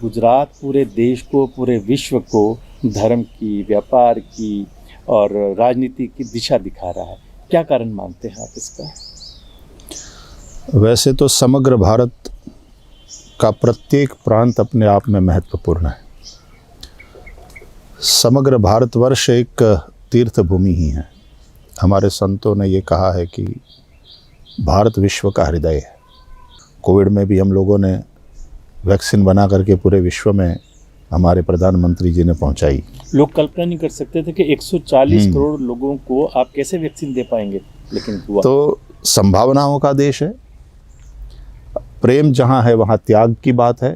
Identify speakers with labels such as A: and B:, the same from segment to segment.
A: गुजरात पूरे देश को, पूरे विश्व को धर्म की, व्यापार की और राजनीति की दिशा दिखा रहा है। क्या कारण मानते हैं आप इसका?
B: वैसे तो समग्र भारत का प्रत्येक प्रांत अपने आप में महत्वपूर्ण है। समग्र भारतवर्ष एक तीर्थ भूमि ही है। हमारे संतों ने ये कहा है कि भारत विश्व का हृदय है। कोविड में भी हम लोगों ने वैक्सीन बना करके पूरे विश्व में हमारे प्रधानमंत्री जी ने पहुंचाई।
A: लोग कल्पना नहीं कर सकते थे कि 140 करोड़ लोगों को आप कैसे वैक्सीन दे पाएंगे, लेकिन हुआ।
B: तो संभावनाओं का देश है। प्रेम जहाँ है वहाँ त्याग की बात है।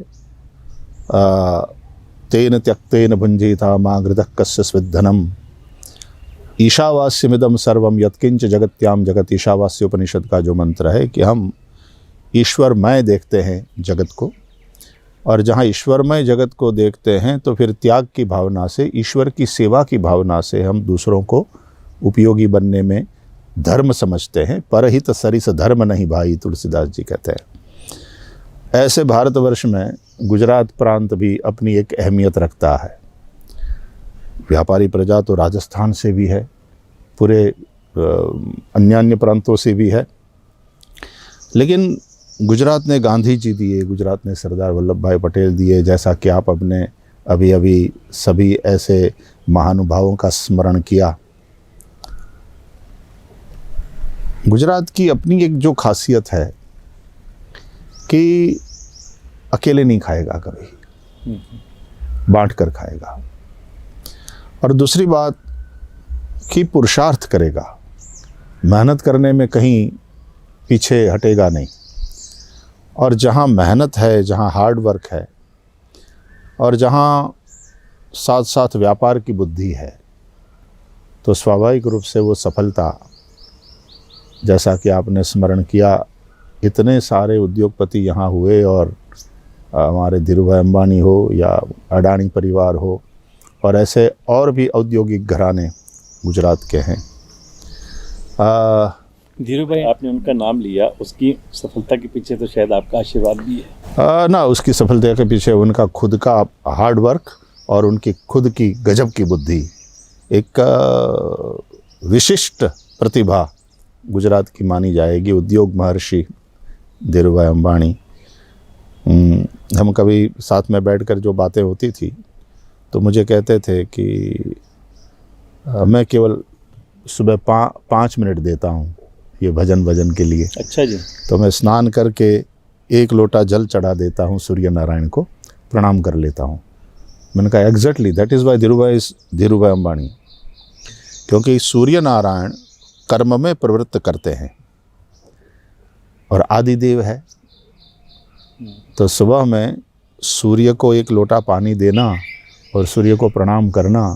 B: तेन त्यक्तेन भुंजीता माँ घृतः कस्य स्विद्धनम ईशावास्यमिदं सर्वम यत्किंच जगत्याम जगत। ईशावास्य उपनिषद का जो मंत्र है कि हम ईश्वरमय देखते हैं जगत को, और जहाँ ईश्वरमय जगत को देखते हैं तो फिर त्याग की भावना से, ईश्वर की सेवा की भावना से हम दूसरों को उपयोगी बनने में धर्म समझते हैं। परहित सरिस धर्म नहीं भाई, तुलसीदास जी कहते हैं। ऐसे भारतवर्ष में गुजरात प्रांत भी अपनी एक अहमियत रखता है। व्यापारी प्रजा तो राजस्थान से भी है, पूरे अन्य प्रांतों से भी है, लेकिन गुजरात ने गांधी जी दिए, गुजरात ने सरदार वल्लभ भाई पटेल दिए। जैसा कि आप अपने अभी सभी ऐसे महानुभावों का स्मरण किया। गुजरात की अपनी एक जो खासियत है कि अकेले नहीं खाएगा, कभी बांट कर खाएगा। और दूसरी बात कि पुरुषार्थ करेगा, मेहनत करने में कहीं पीछे हटेगा नहीं। और जहाँ मेहनत है, जहाँ हार्ड वर्क है, और जहाँ साथ साथ व्यापार की बुद्धि है, तो स्वाभाविक रूप से वो सफलता, जैसा कि आपने स्मरण किया, इतने सारे उद्योगपति यहाँ हुए, और हमारे धीरूभाई अंबानी हो या अडानी परिवार हो, और ऐसे और भी औद्योगिक घराने गुजरात के हैं।
A: धीरूभाई, आपने उनका नाम लिया, उसकी सफलता के पीछे तो शायद आपका आशीर्वाद भी है।
B: ना, उसकी सफलता के पीछे उनका खुद का हार्ड वर्क और उनकी खुद की गजब की बुद्धि, एक विशिष्ट प्रतिभा गुजरात की मानी जाएगी। उद्योग महर्षि धीरूभाई अंबानी। हम कभी साथ में बैठकर जो बातें होती थी तो मुझे कहते थे कि मैं केवल सुबह 5 मिनट देता हूँ ये भजन के लिए।
A: अच्छा जी। तो
B: मैं स्नान करके 1 लोटा जल चढ़ा देता हूँ सूर्य नारायण को, प्रणाम कर लेता हूँ। मैंने कहा exactly that is why Dhirubhai Ambani, क्योंकि सूर्य नारायण कर्म में प्रवृत्त करते हैं और आदिदेव है। तो सुबह में सूर्य को 1 लोटा पानी देना और सूर्य को प्रणाम करना,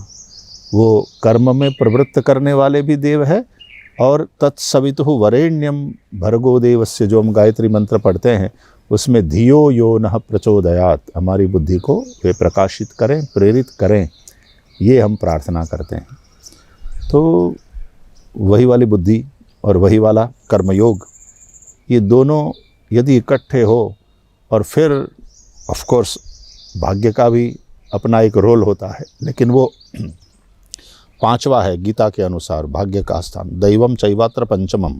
B: वो कर्म में प्रवृत्त करने वाले भी देव है। और तत्सवितुः वरेण्यम भर्गो देवस्य, जो हम गायत्री मंत्र पढ़ते हैं, उसमें धियो यो नः प्रचोदयात्, हमारी बुद्धि को वे प्रकाशित करें, प्रेरित करें, ये हम प्रार्थना करते हैं। तो वही वाली बुद्धि और वही वाला कर्मयोग, ये दोनों यदि इकट्ठे हो, और फिर ऑफ कोर्स भाग्य का भी अपना एक रोल होता है, लेकिन वो 5वां है गीता के अनुसार भाग्य का स्थान। दैवम चैवात्र पंचमम।